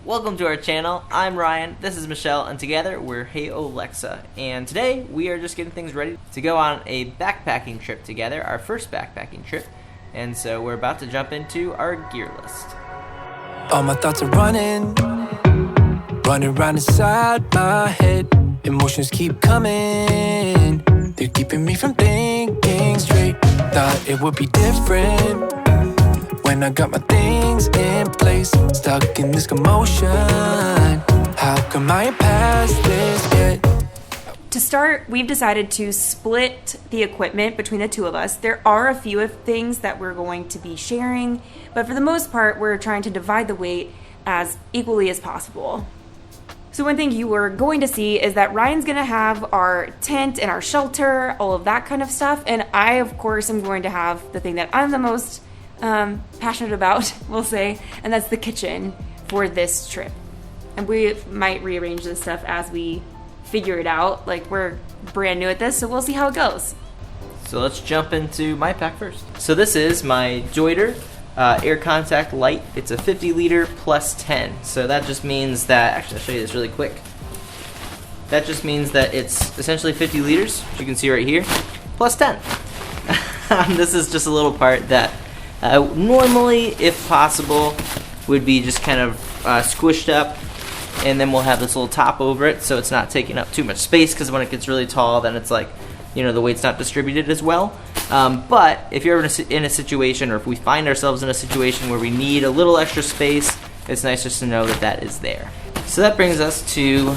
Welcome to our channel. I'm Ryan, this is Michelle, and together we're Hey Olexa. And today we are just getting things ready to go on a backpacking trip together, our first backpacking trip. And so we're about to jump into our gear list. All my thoughts are running around inside my head. Emotions keep coming, they're keeping me from thinking straight. Thought it would be different when I got my things in place. Stuck in this commotion, how come I ain't past this yet? To start, we've decided to split the equipment between the two of us. There are a few of things that we're going to be sharing, but for the most part, we're trying to divide the weight as equally as possible. So one thing you are going to see is that Ryan's going to have our tent and our shelter, all of that kind of stuff, and I, of course, am going to have the thing that I'm the most passionate about, we'll say, and that's the kitchen for this trip. And we might rearrange this stuff as we figure it out. Like, we're brand new at this, so we'll see how it goes. So let's jump into my pack first. So this is my Joyder air contact light. It's a 50 liter plus 10. So that just means that, actually I'll show you this really quick. That just means that it's essentially 50 liters, which you can see right here, plus 10. This is just a little part that normally, if possible, would be just kind of squished up, and then we'll have this little top over it so it's not taking up too much space, because when it gets really tall, then it's like, you know, the weight's not distributed as well. But if you're ever in a situation, or if we find ourselves in a situation where we need a little extra space, it's nice just to know that that is there. So that brings us to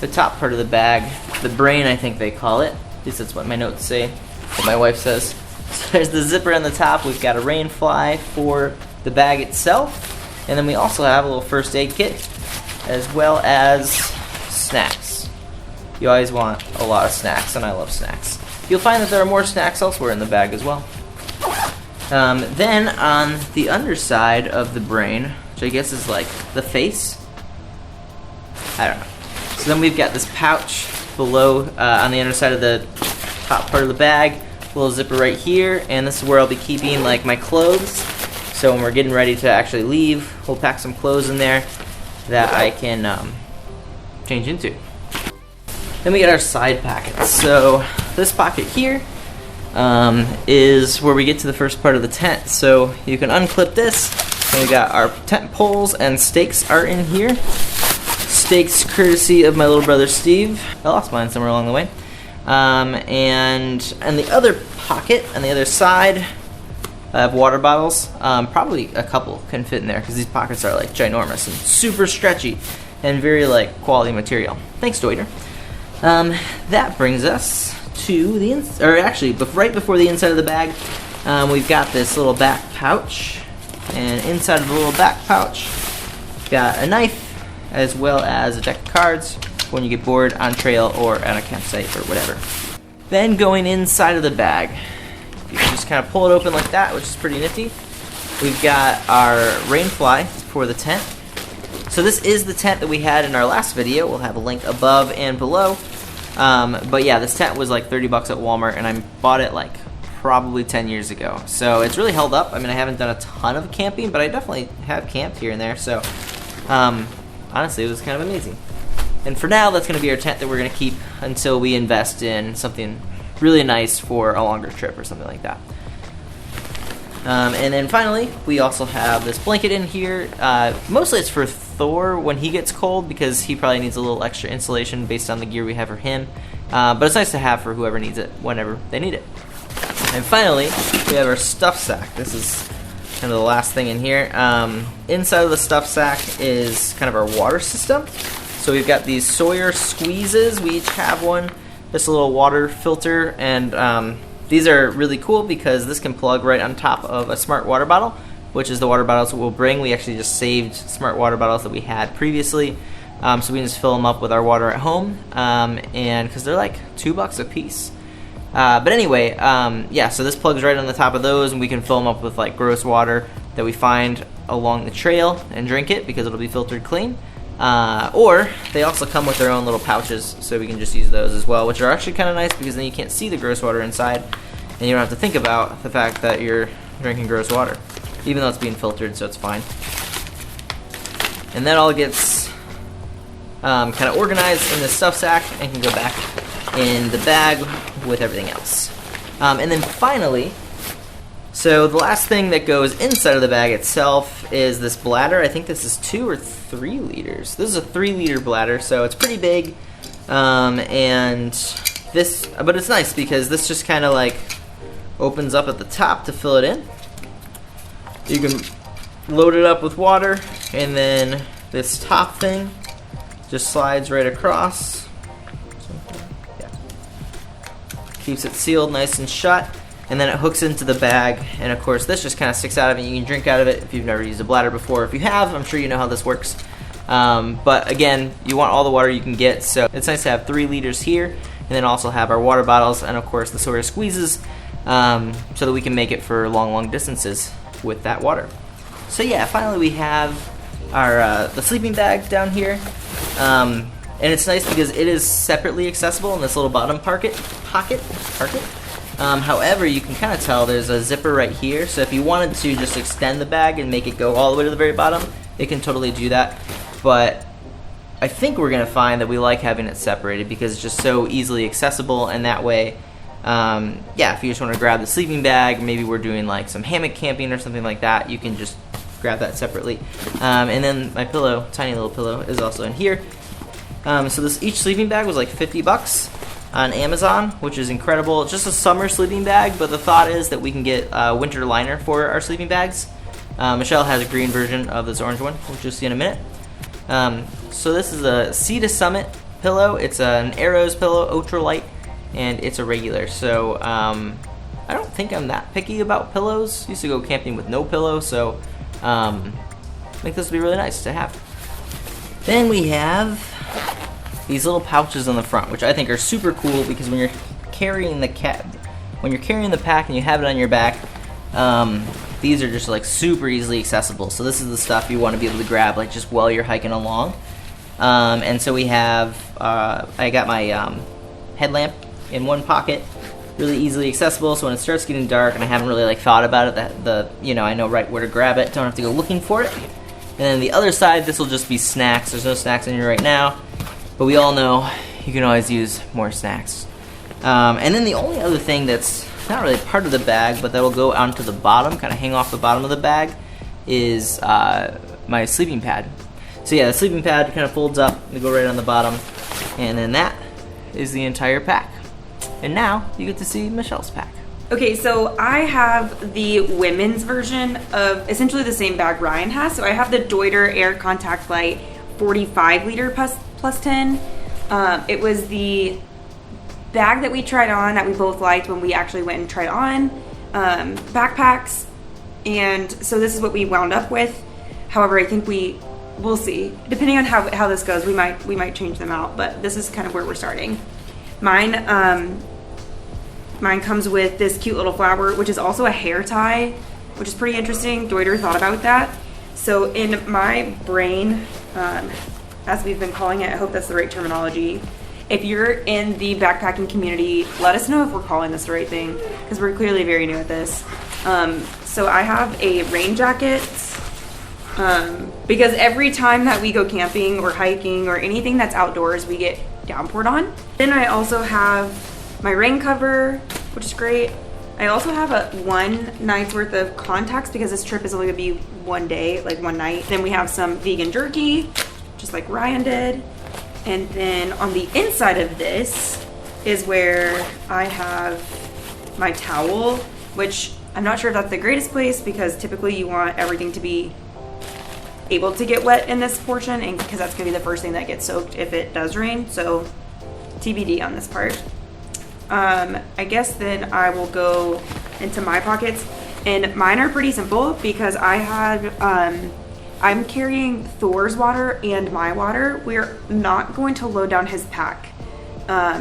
the top part of the bag, the brain, I think they call it. At least that's what my notes say, what my wife says. So there's the zipper on the top. We've got a rain fly for the bag itself, and then we also have a little first aid kit, as well as snacks. You always want a lot of snacks, and I love snacks. You'll find that there are more snacks elsewhere in the bag as well. Then on the underside of the brain, which I guess is like the face, I don't know. So then we've got this pouch below on the underside of the top part of the bag, a little zipper right here, and this is where I'll be keeping like my clothes. So when we're getting ready to actually leave, we'll pack some clothes in there that I can change into. Then we got our side pockets. So this pocket here is where we get to the first part of the tent. So you can unclip this, and we got our tent poles and stakes are in here. Stakes courtesy of my little brother Steve. I lost mine somewhere along the way. And the other pocket on the other side, I have water bottles. Probably a couple can fit in there because these pockets are like ginormous and super stretchy and very like quality material. Thanks, Joyder. That brings us to the right before the inside of the bag, we've got this little back pouch, and inside of the little back pouch, we've got a knife as well as a deck of cards when you get bored on trail or at a campsite or whatever. Then going inside of the bag, you can just kind of pull it open like that, which is pretty nifty. We've got our rain fly for the tent. So this is the tent that we had in our last video. We'll have a link above and below. But yeah, this tent was like $30 at Walmart, and I bought it like probably 10 years ago. So it's really held up. I mean, I haven't done a ton of camping, but I definitely have camped here and there. So honestly, it was kind of amazing. And for now, that's going to be our tent that we're going to keep until we invest in something really nice for a longer trip or something like that. And then finally, we also have this blanket in here. Mostly it's for Thor when he gets cold, because he probably needs a little extra insulation based on the gear we have for him. But it's nice to have for whoever needs it whenever they need it. And finally, we have our stuff sack. This is kind of the last thing in here. Inside of the stuff sack is kind of our water system. So we've got these Sawyer squeezes. We each have one. This little water filter, and these are really cool because this can plug right on top of a smart water bottle, which is the water bottles that we'll bring. We actually just saved smart water bottles that we had previously, so we can just fill them up with our water at home, and because they're like $2 a piece. But anyway, yeah, so this plugs right on the top of those, and we can fill them up with like gross water that we find along the trail and drink it because it'll be filtered clean. Or they also come with their own little pouches, so we can just use those as well, which are actually kind of nice because then you can't see the gross water inside, and you don't have to think about the fact that you're drinking gross water, even though it's being filtered, so it's fine. And that all gets kind of organized in the stuff sack and can go back in the bag with everything else. And then finally, so the last thing that goes inside of the bag itself is this bladder. I think this is 2 or 3 liters. This is a 3-liter bladder, so it's pretty big. And this, but it's nice because this just kind of like opens up at the top to fill it in. You can load it up with water, and then this top thing just slides right across. Yeah. Keeps it sealed nice and shut, and then it hooks into the bag, and of course this just kind of sticks out of it. You can drink out of it if you've never used a bladder before. If you have, I'm sure you know how this works. But again, you want all the water you can get, so it's nice to have 3 liters here, and then also have our water bottles, and of course the sort of squeezes, so that we can make it for long distances with that water. So yeah, finally we have our the sleeping bag down here, and it's nice because it is separately accessible in this little bottom pocket. However, you can kind of tell there's a zipper right here, so if you wanted to just extend the bag and make it go all the way to the very bottom, it can totally do that. But I think we're going to find that we like having it separated because it's just so easily accessible, and that way, yeah, if you just want to grab the sleeping bag, maybe we're doing like some hammock camping or something like that, you can just grab that separately. And then my pillow, tiny little pillow, is also in here. So each sleeping bag was like $50 on Amazon, which is incredible. It's just a summer sleeping bag, but the thought is that we can get a winter liner for our sleeping bags. Michelle has a green version of this orange one, which you'll see in a minute. So this is a Sea to Summit pillow. It's an Arrows pillow, ultralight, and it's a regular. So I don't think I'm that picky about pillows. Used to go camping with no pillow, so I think this would be really nice to have. Then we have these little pouches on the front, which I think are super cool because when you're carrying the pack and you have it on your back, these are just like super easily accessible. So this is the stuff you want to be able to grab like just while you're hiking along. And so we have, I got my headlamp in one pocket, really easily accessible. So when it starts getting dark and I haven't really like thought about it, I know right where to grab it. Don't have to go looking for it. And then the other side, this will just be snacks. There's no snacks in here right now, but we all know you can always use more snacks. And then the only other thing that's not really part of the bag, but that will go onto the bottom, kind of hang off the bottom of the bag, is my sleeping pad. So yeah, the sleeping pad kind of folds up and go right on the bottom, and then that is the entire pack. And now you get to see Michelle's pack. Okay, so I have the women's version of essentially the same bag Ryan has. So I have the Deuter Air Contact Light 45 liter plus 10. It was the bag that we tried on that we both liked when we actually went and tried on backpacks, and so this is what we wound up with. However, I think we'll see, depending on how this goes, we might change them out, but this is kind of where we're starting. Mine comes with this cute little flower, which is also a hair tie, which is pretty interesting. Deuter thought about that. So in my brain, as we've been calling it, I hope that's the right terminology. If you're in the backpacking community, let us know if we're calling this the right thing, because we're clearly very new at this. So I have a rain jacket, because every time that we go camping or hiking or anything that's outdoors, we get downpoured on. Then I also have my rain cover, which is great. I also have a 1 night's worth of contacts because this trip is only gonna be one day, like one night. Then we have some vegan jerky, just like Ryan did. And then on the inside of this is where I have my towel, which I'm not sure if that's the greatest place because typically you want everything to be able to get wet in this portion, and because that's gonna be the first thing that gets soaked if it does rain. So TBD on this part. I guess then I will go into my pockets, and mine are pretty simple because I have, I'm carrying Thor's water and my water. We're not going to load down his pack.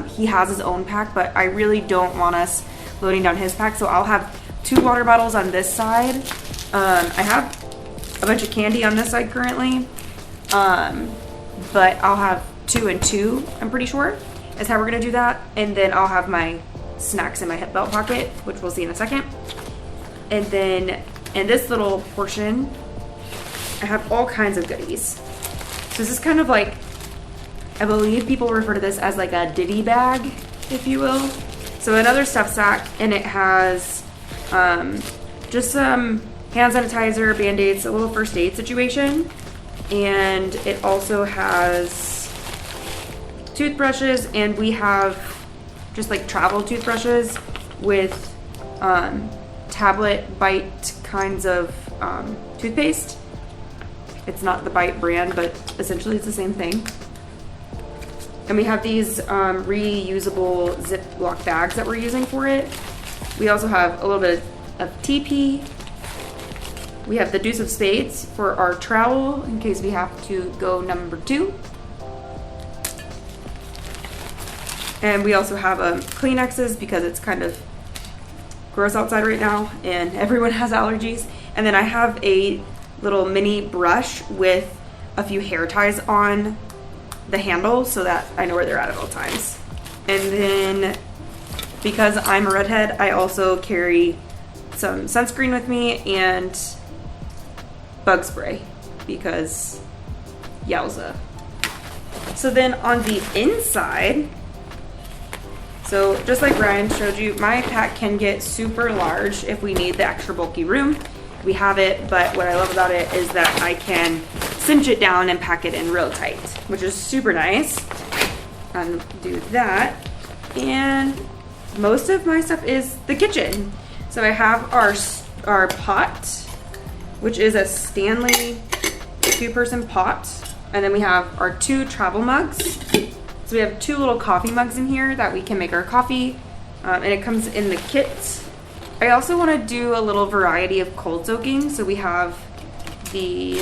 He has his own pack, but I really don't want us loading down his pack, so I'll have 2 water bottles on this side. I have a bunch of candy on this side currently, but I'll have 2 and 2, I'm pretty sure, is how we're gonna do that. And then I'll have my snacks in my hip belt pocket, which we'll see in a second. And then in this little portion, I have all kinds of goodies. So this is kind of like, I believe people refer to this as like a ditty bag, if you will. So another stuff sack, and it has just some hand sanitizer, Band-Aids, a little first aid situation. And it also has toothbrushes, and we have just like travel toothbrushes with tablet bite kinds of toothpaste. It's not the Bite brand, but essentially it's the same thing. And we have these reusable Ziploc bags that we're using for it. We also have a little bit of TP. We have the deuce of spades for our trowel in case we have to go number 2. And we also have Kleenexes because it's kind of gross outside right now and everyone has allergies. And then I have a little mini brush with a few hair ties on the handle so that I know where they're at all times. And then because I'm a redhead, I also carry some sunscreen with me and bug spray because yowza. So then on the inside, so just like Ryan showed you, my pack can get super large if we need the extra bulky room. We have it, but what I love about it is that I can cinch it down and pack it in real tight, which is super nice. Do that. And most of my stuff is the kitchen. So I have our pot, which is a Stanley 2-person pot. And then we have our 2 travel mugs. So we have 2 little coffee mugs in here that we can make our coffee. And it comes in the kit. I also want to do a little variety of cold soaking. So we have to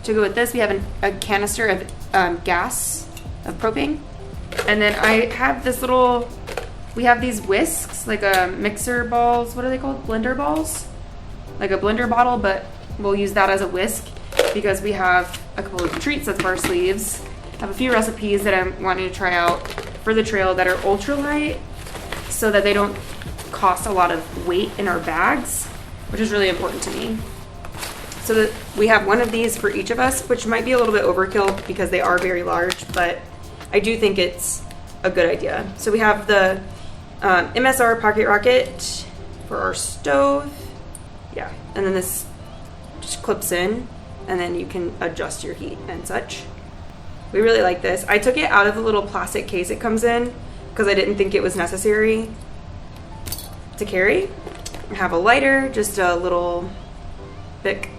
go with this, we have a canister of gas, of propane. And then I have this little, we have these whisks, like a mixer balls, what are they called? Blender balls? Like a blender bottle, but we'll use that as a whisk because we have a couple of treats up our sleeves. I have a few recipes that I'm wanting to try out for the trail that are ultralight so that they don't cost a lot of weight in our bags, which is really important to me. So that we have one of these for each of us, which might be a little bit overkill because they are very large, but I do think it's a good idea. So we have the Msr Pocket Rocket for our stove. Yeah, and then this just clips in and then you can adjust your heat and such. We really like this. I took it out of the little plastic case it comes in because I didn't think it was necessary to carry. I have a lighter, just a little Bic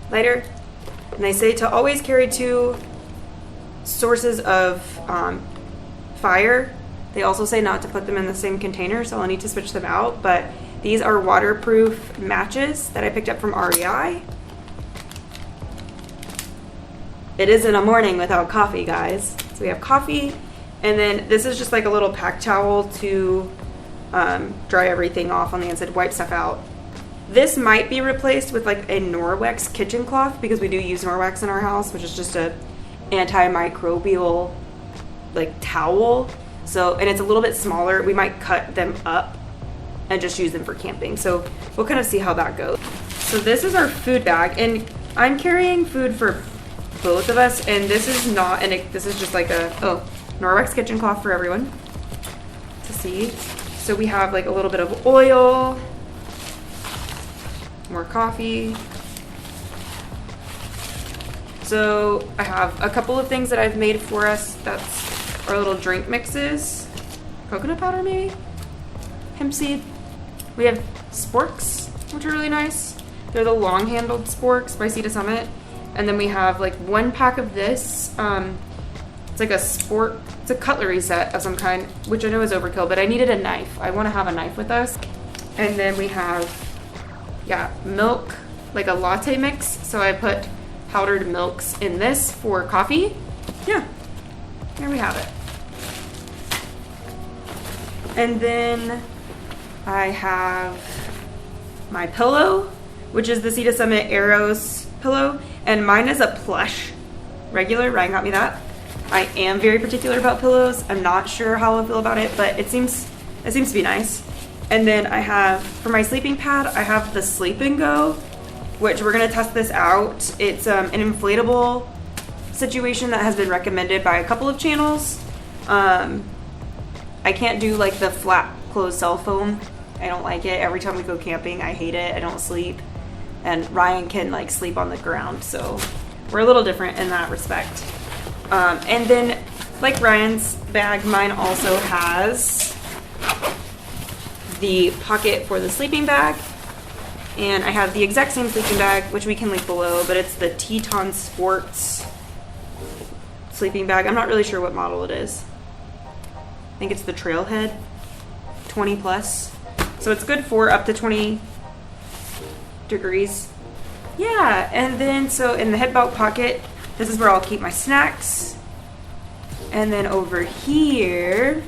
lighter. And they say to always carry 2 sources of fire. They also say not to put them in the same container, so I'll need to switch them out. But these are waterproof matches that I picked up from REI. It isn't a morning without coffee, guys. So we have coffee, and then this is just like a little pack towel to dry everything off on the inside, wipe stuff out. This might be replaced with like a Norwex kitchen cloth because we do use Norwex in our house, which is just a antimicrobial like towel. So, and it's a little bit smaller. We might cut them up and just use them for camping. So we'll kind of see how that goes. So this is our food bag, and I'm carrying food for both of us, and this is not, and this is just like a, Norwex kitchen cloth for everyone to see. So we have like a little bit of oil, more coffee. So I have a couple of things that I've made for us. That's our little drink mixes. Coconut powder maybe? Hemp seed. We have sporks, which are really nice. They're the long-handled sporks by Sea to Summit. And then we have like 1 pack of this. It's like it's a cutlery set of some kind, which I know is overkill, but I needed a knife. I want to have a knife with us. And then we have, milk, like a latte mix. So I put powdered milks in this for coffee. Yeah, there we have it. And then I have my pillow, which is the Sea to Summit Arrows pillow. And mine is a plush, regular. Ryan got me that. I am very particular about pillows. I'm not sure how I feel about it, but it seems to be nice. And then I have, for my sleeping pad, I have the Sleep and Go. which we're gonna test this out. It's an inflatable situation that has been recommended by a couple of channels. I can't do like the flat closed cell foam. I don't like it. Every time we go camping, I hate it. I don't sleep. And Ryan can like sleep on the ground, so we're a little different in that respect. And then, like Ryan's bag, mine also has the pocket for the sleeping bag. And I have the exact same sleeping bag, which we can link below, but it's the Teton Sports sleeping bag. I'm not really sure what model it is. I think it's the Trailhead 20 plus. So it's good for up to 20 degrees. Yeah, and then so in the head belt pocket, this is where I'll keep my snacks. And then over here,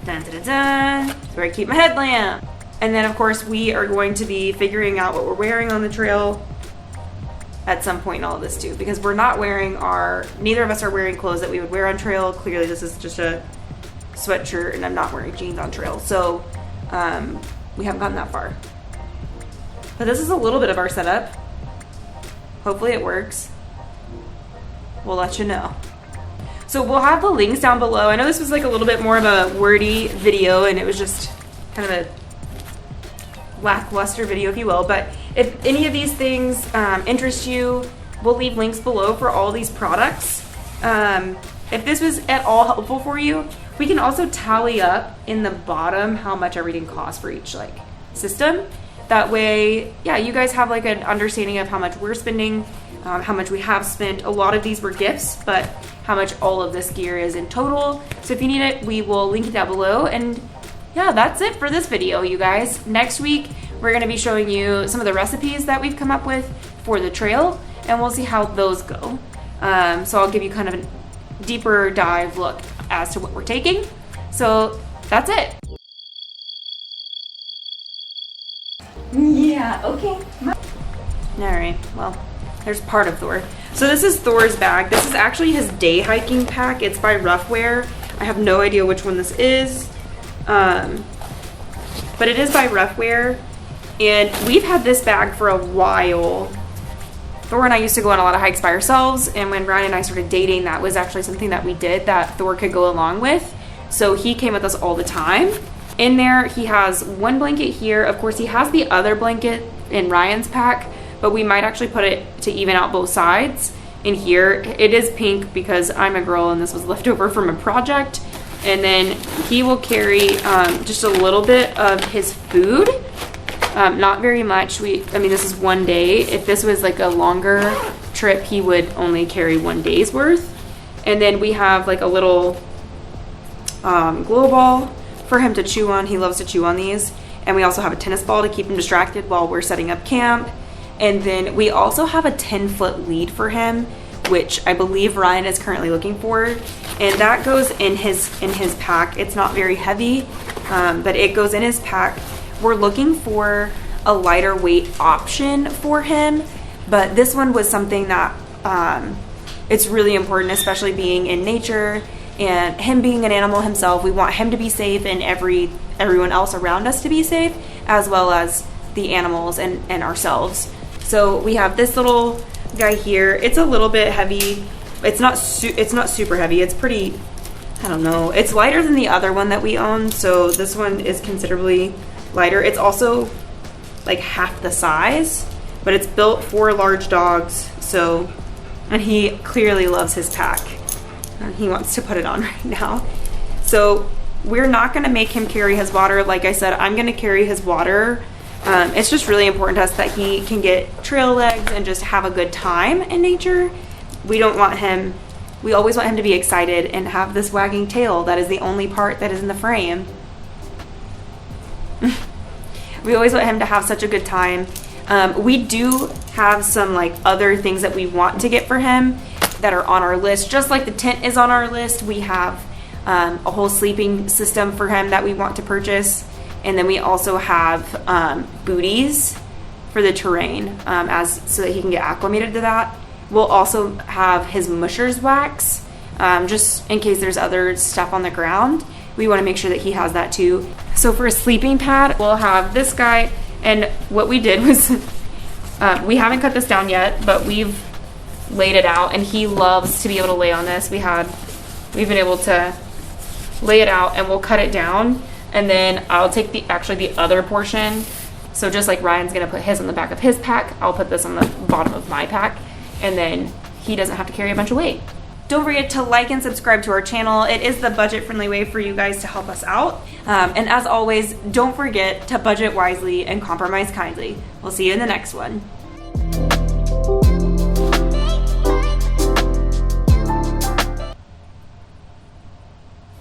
dun, dun, dun, dun, is where I keep my headlamp. And then of course we are going to be figuring out what we're wearing on the trail at some point in all of this too, because we're not wearing neither of us are wearing clothes that we would wear on trail. Clearly this is just a sweatshirt and I'm not wearing jeans on trail. So we haven't gotten that far. But this is a little bit of our setup. Hopefully it works. We'll let you know. So we'll have the links down below. I know this was like a little bit more of a wordy video and it was just kind of a lackluster video, if you will, but if any of these things interest you, we'll leave links below for all these products. If this was at all helpful for you, we can also tally up in the bottom how much everything costs for each like system. That way, yeah, you guys have like an understanding of how much we're spending, how much we have spent. A lot of these were gifts, but how much all of this gear is in total. So if you need it, we will link it down below. And yeah, that's it for this video, you guys. Next week, we're gonna be showing you some of the recipes that we've come up with for the trail, and we'll see how those go. So I'll give you kind of a deeper dive look as to what we're taking. So that's it. Yeah, okay. Alright, well, there's part of Thor. So this is Thor's bag. This is actually his day hiking pack. It's by Roughwear. I have no idea which one this is. But it is by Roughwear. And we've had this bag for a while. Thor and I used to go on a lot of hikes by ourselves, and when Ryan and I started dating, that was actually something that we did that Thor could go along with. So he came with us all the time. In there, he has one blanket here. Of course, he has the other blanket in Ryan's pack, but we might actually put it to even out both sides. In here, it is pink because I'm a girl and this was left over from a project. And then he will carry just a little bit of his food. Not very much. This is one day. If this was like a longer trip, he would only carry 1 day's worth. And then we have like a little glow ball for him to chew on. He loves to chew on these. And we also have a tennis ball to keep him distracted while we're setting up camp. And then we also have a 10-foot lead for him, which I believe Ryan is currently looking for. And that goes in his pack. It's not very heavy, but it goes in his pack. We're looking for a lighter weight option for him, but this one was something that it's really important, especially being in nature and him being an animal himself. We want him to be safe and everyone else around us to be safe, as well as the animals and ourselves. So we have this little guy here. It's a little bit heavy. It's not super heavy. It's pretty, I don't know. It's lighter than the other one that we own, so this one is considerably lighter. It's also like half the size, but it's built for large dogs. So, and he clearly loves his pack. He wants to put it on right now. So we're not going to make him carry his water. Like I said, I'm going to carry his water. It's just really important to us that he can get trail legs and just have a good time in nature. We always want him to be excited and have this wagging tail. That is the only part that is in the frame. We always want him to have such a good time. We do have some like other things that we want to get for him that are on our list. Just like the tent is on our list, we have a whole sleeping system for him that we want to purchase. And then we also have booties for the terrain so that he can get acclimated to that. We'll also have his mushers wax, just in case there's other stuff on the ground. We want to make sure that he has that too. So for a sleeping pad, we'll have this guy. And what we did was We haven't cut this down yet, but we've laid it out, and he loves to be able to lay on this. We've been able to lay it out, and we'll cut it down, and then I'll take the other portion. So just like Ryan's gonna put his on the back of his pack, I'll put this on the bottom of my pack, and then he doesn't have to carry a bunch of weight. Don't forget to like and subscribe to our channel. It is the budget-friendly way for you guys to help us out. And as always, don't forget to budget wisely and compromise kindly. We'll see you in the next one.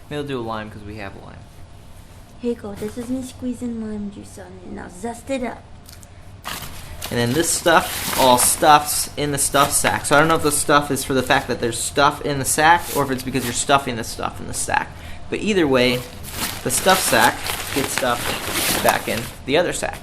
Maybe we'll do a lime because we have a lime. Here you go. This is me squeezing lime juice on it. Now zest it up. And then this stuff all stuffs in the stuff sack. So I don't know if the stuff is for the fact that there's stuff in the sack or if it's because you're stuffing the stuff in the sack. But either way, the stuff sack gets stuffed back in the other sack.